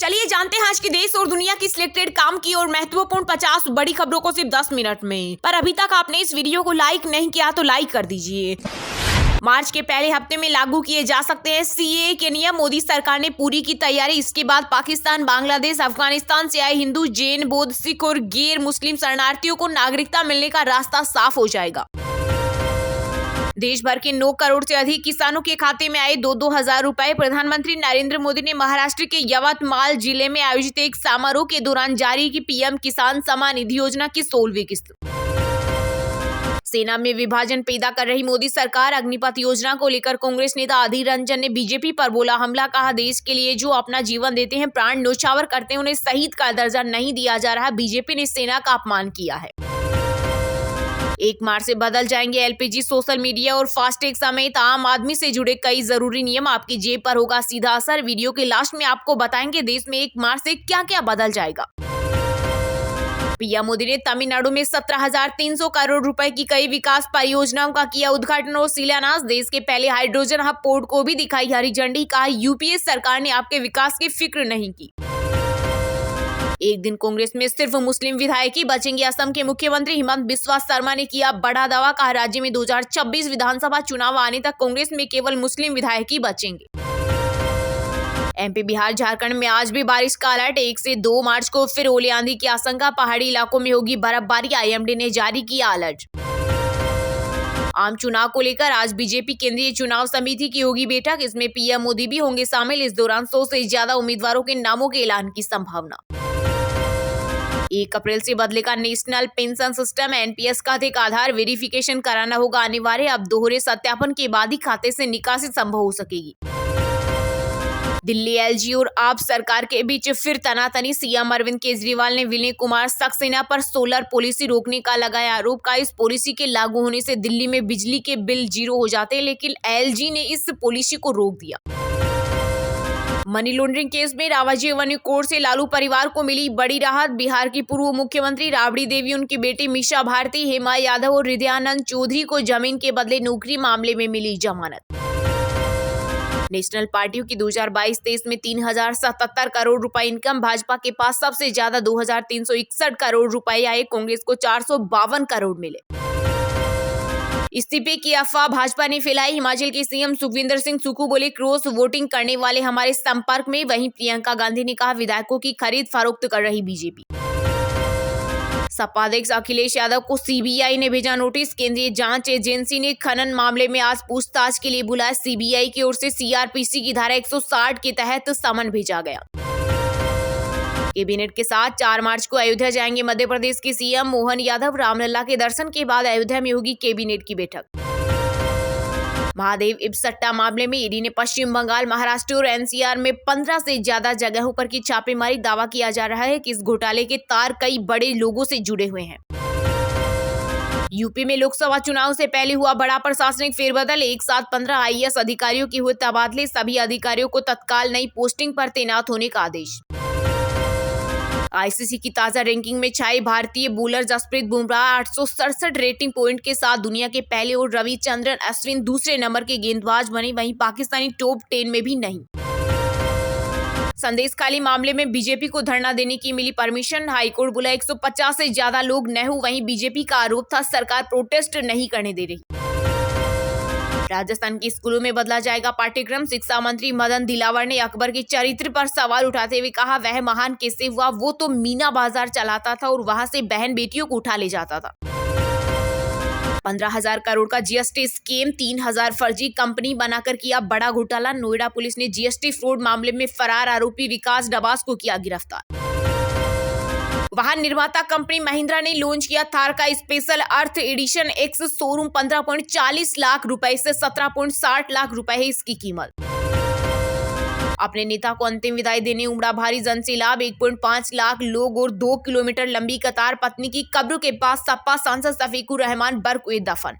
चलिए जानते हैं आज की देश और दुनिया की सिलेक्टेड काम की और महत्वपूर्ण 50 बड़ी खबरों को सिर्फ 10 मिनट में। पर अभी तक आपने इस वीडियो को लाइक नहीं किया तो लाइक कर दीजिए। मार्च के पहले हफ्ते में लागू किए जा सकते हैं सीएए के नियम। मोदी सरकार ने पूरी की तैयारी। इसके बाद पाकिस्तान, बांग्लादेश, अफगानिस्तान से आए हिंदू, जैन, बौद्ध, सिख और गैर मुस्लिम शरणार्थियों को नागरिकता मिलने का रास्ता साफ हो जाएगा। देश भर के 9 करोड़ से अधिक किसानों के खाते में आए 2-2 हजार रुपए। प्रधानमंत्री नरेंद्र मोदी ने महाराष्ट्र के यवतमाल जिले में आयोजित एक समारोह के दौरान जारी की पीएम किसान सम्मान निधि योजना की 16वीं किस्त। सेना में विभाजन पैदा कर रही मोदी सरकार। अग्निपथ योजना को लेकर कांग्रेस नेता अधीर रंजन ने बीजेपी पर बोला हमला। कहा देश के लिए जो अपना जीवन देते हैं, प्राण न्यौछावर करते हैं, उन्हें शहीद का दर्जा नहीं दिया जा रहा। बीजेपी ने सेना का अपमान किया है। 1 मार्च से बदल जाएंगे एलपीजी, सोशल मीडिया और फास्टैग समेत आम आदमी से जुड़े कई जरूरी नियम। आपकी जेब पर होगा सीधा असर। वीडियो के लास्ट में आपको बताएंगे देश में 1 मार्च से क्या क्या बदल जाएगा। पीएम मोदी ने तमिलनाडु में 17,300 करोड़ रुपए की कई विकास परियोजनाओं का किया उद्घाटन और शिलान्यास। देश के पहले हाइड्रोजन हब पोर्ट को भी दिखाई हरी झंडी। कहा यूपीए सरकार ने आपके विकास की फिक्र नहीं की। एक दिन कांग्रेस में सिर्फ मुस्लिम विधायक ही बचेंगे। असम के मुख्यमंत्री हिमंत बिस्वा शर्मा ने किया बड़ा दावा। कहा राज्य में 2026 विधानसभा चुनाव आने तक कांग्रेस में केवल मुस्लिम विधायक ही बचेंगे। एमपी, बिहार, झारखंड में आज भी बारिश का अलर्ट। 1 से 2 मार्च को फिर ओले आंधी की आशंका। पहाड़ी इलाकों में होगी बर्फबारी। आईएमडी ने जारी किया अलर्ट। आम चुनाव को लेकर आज बीजेपी केंद्रीय चुनाव समिति की होगी बैठक। इसमें पीएम मोदी भी होंगे शामिल। इस दौरान 100 से ज्यादा उम्मीदवारों के नामों के ऐलान की संभावना। 1 अप्रैल से बदलेगा नेशनल पेंशन सिस्टम। एनपीएस खाते का आधार वेरिफिकेशन कराना होगा अनिवार्य। अब दोहरे सत्यापन के बाद ही खाते से निकासी संभव हो सकेगी। दिल्ली, एलजी और आप सरकार के बीच फिर तनातनी। सीएम अरविंद केजरीवाल ने विनय कुमार सक्सेना पर सोलर पॉलिसी रोकने का लगाया आरोप। का इस पॉलिसी के लागू होने से दिल्ली में बिजली के बिल 0 हो जाते, लेकिन एलजी ने इस पॉलिसी को रोक दिया। मनी लॉन्ड्रिंग केस में रावाजी एवेन्यू कोर्ट से लालू परिवार को मिली बड़ी राहत। बिहार की पूर्व मुख्यमंत्री राबड़ी देवी, उनकी बेटी मीशा भारती, हेमा यादव और हृदयानंद चौधरी को जमीन के बदले नौकरी मामले में मिली जमानत। नेशनल पार्टियों की 2022-23 में 3,077 करोड़ रुपए इनकम। भाजपा के पास सबसे ज्यादा 2,361 करोड़ रुपए आए। कांग्रेस को 452 करोड़ मिले। इस्तीफे की अफवाह भाजपा ने फैलाई। हिमाचल के सीएम सुखविंदर सिंह सुक्खू बोले क्रॉस वोटिंग करने वाले हमारे संपर्क में। वहीं प्रियंका गांधी ने कहा विधायकों की खरीद फरोख्त कर रही बीजेपी। सपा अध्यक्ष अखिलेश यादव को सीबीआई ने भेजा नोटिस। केंद्रीय जांच एजेंसी ने खनन मामले में आज पूछताछ के लिए बुलाया। सीबीआई की ओर से सीआरपीसी की धारा 160 के तहत समन भेजा गया। कैबिनेट के साथ 4 मार्च को अयोध्या जाएंगे मध्य प्रदेश के सीएम मोहन यादव। रामलला के दर्शन के बाद अयोध्या में होगी कैबिनेट की बैठक। महादेव इब्सट्टा मामले में ईडी ने पश्चिम बंगाल, महाराष्ट्र और एनसीआर में 15 से ज्यादा जगहों पर की छापेमारी। दावा किया जा रहा है कि इस घोटाले के तार कई बड़े लोगों से जुड़े हुए हैं। यूपी में लोकसभा चुनाव से पहले हुआ बड़ा प्रशासनिक फेरबदल। एक साथ 15 आईएएस अधिकारियों के हुए तबादले। सभी अधिकारियों को तत्काल नई पोस्टिंग पर तैनात होने का आदेश। आईसीसी की ताजा रैंकिंग में छाए भारतीय bowler Jasprit Bumrah 867 rating point के साथ दुनिया के पहले और रविचंद्रन अश्विन दूसरे नंबर के गेंदबाज बने। वहीं पाकिस्तानी टॉप 10 में भी नहीं। संदेश खाली मामले में बीजेपी को धरना देने की मिली परमिशन। हाईकोर्ट बोला 150 से ज्यादा लोग न हो। वहीं बीजेपी का आरोप था सरकार प्रोटेस्ट नहीं करने दे रही। राजस्थान के स्कूलों में बदला जाएगा पाठ्यक्रम। शिक्षा मंत्री मदन दिलावर ने अकबर के चरित्र पर सवाल उठाते हुए कहा वह महान कैसे हुआ? वो तो मीना बाजार चलाता था और वहां से बहन बेटियों को उठा ले जाता था। 15,000 करोड़ का जीएसटी स्कीम, 3,000 फर्जी कंपनी बनाकर किया बड़ा घोटाला। नोएडा पुलिस ने जीएसटी फ्रॉड मामले में फरार आरोपी विकास डबास को किया गिरफ्तार। वाहन निर्माता कंपनी महिंद्रा ने लॉन्च किया थार का स्पेशल अर्थ एडिशन एक्स शोरूम। 15.40 लाख रुपए से 17.60 लाख रुपए है इसकी कीमत। अपने नेता को अंतिम विदाई देने उमड़ा भारी जनसैलाब। 1.5 लाख लोग और 2 किलोमीटर लंबी कतार। पत्नी की कब्र के पास सपा सांसद शफीकुर रहमान बर्क हुए दफन।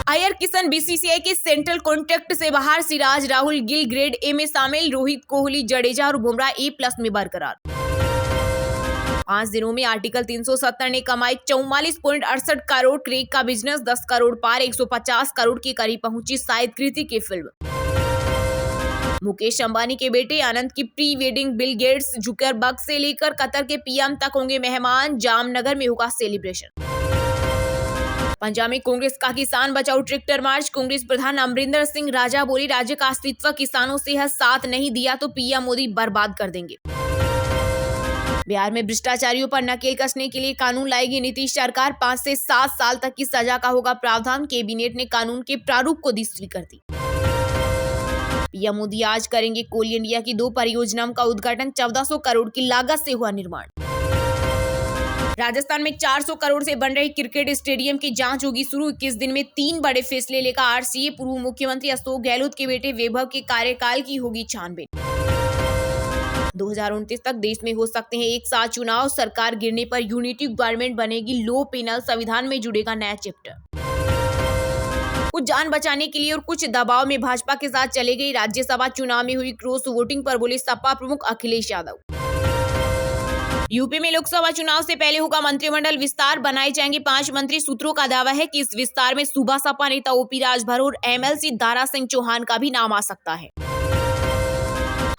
अय्यर किशन बीसीसीआई के सेंट्रल कॉन्ट्रैक्ट से बाहर। सिराज, राहुल, गिल ग्रेड ए में शामिल। रोहित, कोहली, जडेजा और बुमराह ए+ में बरकरार। 5 दिनों में आर्टिकल 370 ने कमाई 44.68 करोड़। क्रेक का बिजनेस 10 करोड़ पार। 150 करोड़ के करीब पहुंची शाहिद कृति की फिल्म। मुकेश अंबानी के बेटे आनंद की pre wedding Bill Gates, Zuckerberg से लेकर कतर के पीएम तक होंगे मेहमान। जामनगर में होगा सेलिब्रेशन। पंजाब में कांग्रेस का किसान बचाओ ट्रैक्टर मार्च। कांग्रेस प्रधान अमरिंदर सिंह राजा बोले, राज्य का अस्तित्व किसानों से है, साथ नहीं दिया तो पीएम मोदी बर्बाद कर देंगे। बिहार में भ्रष्टाचारियों पर नकेल कसने के लिए कानून लाएगी नीतीश सरकार। 5 से 7 साल तक की सजा का होगा प्रावधान। कैबिनेट ने कानून के प्रारूप को दी स्वीकृति। पीएम मोदी आज करेंगे कोल इंडिया की 2 परियोजनाओं का उद्घाटन। 1400 करोड़ की लागत से हुआ निर्माण। राजस्थान में 400 करोड़ से बन रहे क्रिकेट स्टेडियम की जांच होगी शुरू। 21 दिन में 3 बड़े फैसले लेगा आरसीए। पूर्व मुख्यमंत्री अशोक गहलोत के बेटे वैभव के कार्यकाल की होगी छानबीन। 2029 तक देश में हो सकते हैं एक साथ चुनाव। सरकार गिरने पर यूनिटी गवर्नमेंट बनेगी। लो पैनल संविधान में जुड़ेगा नया चैप्टर। कुछ जान बचाने के लिए और कुछ दबाव में भाजपा के साथ चले गई। राज्यसभा चुनाव में हुई क्रॉस वोटिंग पर बोले सपा प्रमुख अखिलेश यादव। यूपी में लोकसभा चुनाव से पहले होगा मंत्रिमंडल विस्तार। बनाए जाएंगे 5 मंत्री। सूत्रों का दावा है कि इस विस्तार में सूबा सपा नेता ओपी राजभर और एमएलसी दारा सिंह चौहान का भी नाम आ सकता है।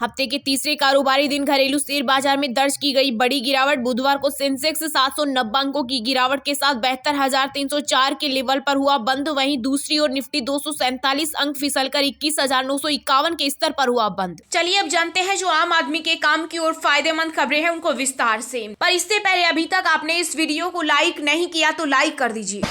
हफ्ते के तीसरे कारोबारी दिन घरेलू शेयर बाजार में दर्ज की गई बड़ी गिरावट। बुधवार को सेंसेक्स 790 अंकों की गिरावट के साथ 72,304 के लेवल पर हुआ बंद। वहीं दूसरी ओर निफ्टी 247 अंक फिसलकर 21,951 के स्तर पर हुआ बंद। चलिए अब जानते हैं जो आम आदमी के काम की और फायदेमंद खबरें हैं उनको विस्तार से। पर इससे पहले अभी तक आपने इस वीडियो को लाइक नहीं किया तो लाइक कर दीजिए।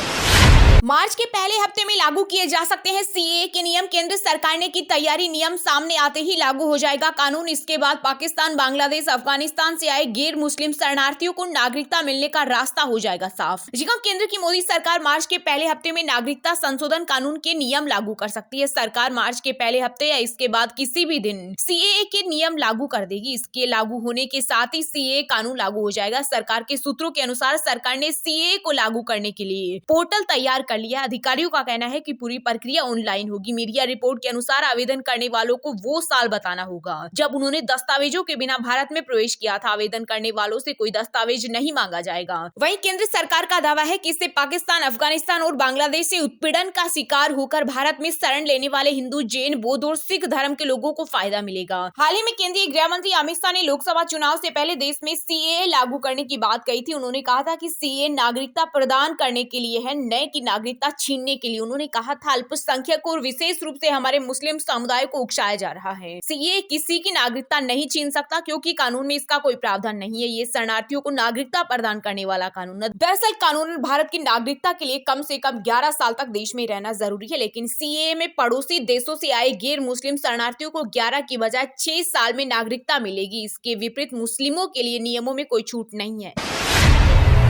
मार्च के पहले हफ्ते में लागू किए जा सकते हैं सीएए के नियम। केंद्र सरकार ने की तैयारी। नियम सामने आते ही लागू हो जाएगा कानून। इसके बाद पाकिस्तान, बांग्लादेश, अफगानिस्तान से आए गैर मुस्लिम शरणार्थियों को नागरिकता मिलने का रास्ता हो जाएगा साफ। जी हां, केंद्र की मोदी सरकार मार्च के पहले हफ्ते में नागरिकता संशोधन कानून के नियम लागू कर सकती है। सरकार मार्च के पहले हफ्ते या इसके बाद किसी भी दिन सीएए के नियम लागू कर देगी। इसके लागू होने के साथ ही सीएए कानून लागू हो जाएगा। सरकार के सूत्रों के अनुसार सरकार ने सीएए को लागू करने के लिए पोर्टल तैयार कर लिया। अधिकारियों का कहना है कि पूरी प्रक्रिया ऑनलाइन होगी। मीडिया रिपोर्ट के अनुसार आवेदन करने वालों को वो साल बताना होगा जब उन्होंने दस्तावेजों के बिना भारत में प्रवेश किया था। आवेदन करने वालों से कोई दस्तावेज नहीं मांगा जाएगा। वहीं केंद्र सरकार का दावा है कि इससे पाकिस्तान, अफगानिस्तान और बांग्लादेश से उत्पीड़न का शिकार होकर भारत में शरण लेने वाले हिंदू, जैन, बौद्ध और सिख धर्म के लोगों को फायदा मिलेगा। हाल ही में केंद्रीय गृह मंत्री अमित शाह ने लोकसभा चुनाव से पहले देश में सीएए लागू करने की बात कही थी। उन्होंने कहा था कि सीएए नागरिकता प्रदान करने के लिए है, न कि नागरिकता छीनने के लिए। उन्होंने कहा था अल्पसंख्यकों और विशेष रूप से हमारे मुस्लिम समुदाय को उकसाया जा रहा है। सीएए किसी की नागरिकता नहीं छीन सकता क्योंकि कानून में इसका कोई प्रावधान नहीं है। ये शरणार्थियों को नागरिकता प्रदान करने वाला कानून है। दरअसल कानून भारत की नागरिकता के लिए कम से कम 11 साल तक देश में रहना जरूरी है, लेकिन सीएए में पड़ोसी देशों से आए गैर मुस्लिम शरणार्थियों को 11 की बजाय 6 साल में नागरिकता मिलेगी। इसके विपरीत मुस्लिमों के लिए नियमों में कोई छूट नहीं है।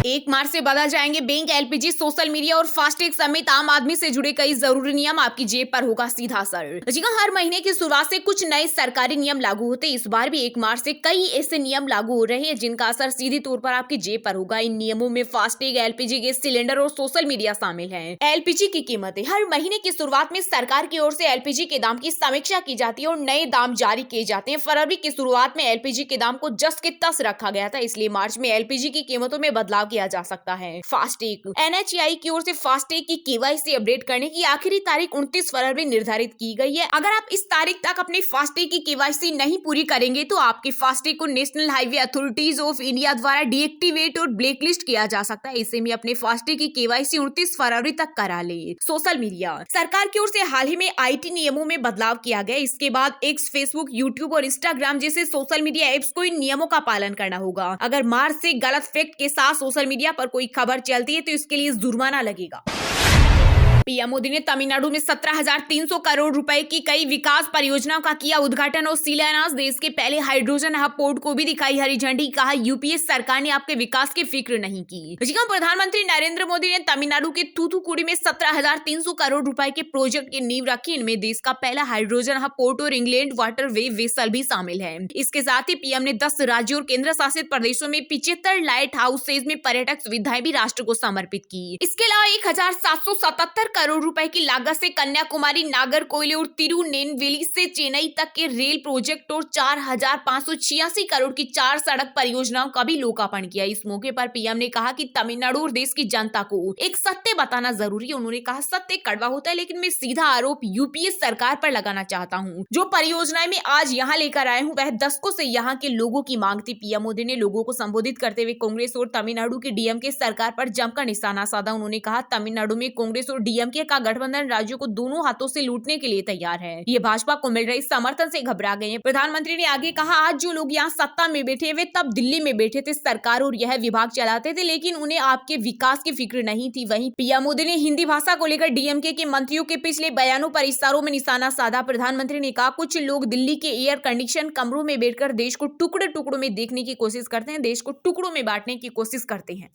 1 मार्च से बदल जाएंगे बैंक, एलपीजी, सोशल मीडिया और फास्टैग समेत आम आदमी से जुड़े कई जरूरी नियम। आपकी जेब पर होगा सीधा असर। जी हां, हर महीने की शुरुआत से कुछ नए सरकारी नियम लागू होते। इस बार भी 1 मार्च से कई ऐसे नियम लागू हो रहे हैं जिनका असर सीधे तौर पर आपकी जेब पर होगा। इन नियमों में फास्टैग, एलपीजी गैस सिलेंडर और सोशल मीडिया शामिल है। एलपीजी की कीमतें। हर महीने की शुरुआत में सरकार की ओर से एलपीजी के दाम की समीक्षा की जाती है और नए दाम जारी किए जाते हैं। फरवरी की शुरुआत में एलपीजी के दाम को जस के तस रखा गया था, इसलिए मार्च में एलपीजी की कीमतों में बदलाव किया जा सकता है। फास्टैग। एनएचएआई की ओर से फास्टैग की केवाईसी अपडेट करने की आखिरी तारीख 29 फरवरी निर्धारित की गई है। अगर आप इस तारीख तक अपने फास्टैग की केवाईसी नहीं पूरी करेंगे तो आपके फास्टैग को national highway authorities of India द्वारा डीएक्टिवेट और ब्लैकलिस्ट किया जा सकता है। ऐसे में अपने फास्टैग की केवाईसी 29 फरवरी तक करा ले। Social media. सरकार की ओर से हाल ही में आईटी नियमों में बदलाव किया गया। इसके बाद एक्स, फेसबुक, यूट्यूब और इंस्टाग्राम जैसे सोशल मीडिया एप्स को इन नियमों का पालन करना होगा। अगर मार्च से गलत फैक्ट के साथ सोशल मीडिया पर कोई खबर चलती है तो इसके लिए जुर्माना लगेगा। पीएम मोदी ने तमिलनाडु में 17,300 करोड़ रुपए की कई विकास परियोजनाओं का किया उद्घाटन और शिलान्यास। देश के पहले हाइड्रोजन हब पोर्ट को भी दिखाई हरी झंडी। कहा यूपीए सरकार ने आपके विकास की फिक्र नहीं की। प्रधानमंत्री नरेंद्र मोदी ने तमिलनाडु के थूथुकुडी में 17,300 करोड़ रुपए के प्रोजेक्ट की नींव रखी। इनमें देश का पहला हाइड्रोजन हब पोर्ट और इंग्लैंड वाटरवे वेसल भी शामिल है। इसके साथ ही पीएम ने 10 राज्यों और केंद्र शासित प्रदेशों में 75 लाइट हाउसेज में पर्यटक सुविधाएं भी राष्ट्र को समर्पित की। इसके अलावा 1,777 करोड़ रुपए की लागत से कन्याकुमारी, नागरकोइल और तिरुनेलवेली से चेन्नई तक के रेल प्रोजेक्ट और 4,586 करोड़ की 4 सड़क परियोजनाओं का भी लोकार्पण किया। इस मौके पर पीएम ने कहा कि तमिलनाडु और देश की जनता को एक सत्य बताना जरूरी है। उन्होंने कहा, सत्य कड़वा होता है, लेकिन मैं सीधा आरोप यूपीए सरकार पर लगाना चाहता हूँ। जो परियोजनाएं मैं आज यहाँ लेकर आया हूँ वह दशकों से यहाँ के लोगों की मांग थी। पीएम मोदी ने लोगों को संबोधित करते हुए कांग्रेस और तमिलनाडु की डीएमके सरकार पर जमकर निशाना साधा। उन्होंने कहा, तमिलनाडु में कांग्रेस और डीएमके का गठबंधन राज्यों को दोनों हाथों से लूटने के लिए तैयार है। ये भाजपा को मिल रहे समर्थन से घबरा गए हैं। प्रधानमंत्री ने आगे कहा, आज जो लोग यहाँ सत्ता में बैठे वे तब दिल्ली में बैठे थे, सरकार और यह विभाग चलाते थे, लेकिन उन्हें आपके विकास की फिक्र नहीं थी। वहीं पीएम मोदी ने हिंदी भाषा को लेकर डीएमके के मंत्रियों के पिछले बयानों पर इशारों में निशाना साधा। प्रधानमंत्री ने कहा, कुछ लोग दिल्ली के एयर कंडीशन कमरों में बैठकर देश को टुकड़े टुकड़ों में देखने की कोशिश करते हैं, देश को टुकड़ों में बांटने की कोशिश करते हैं।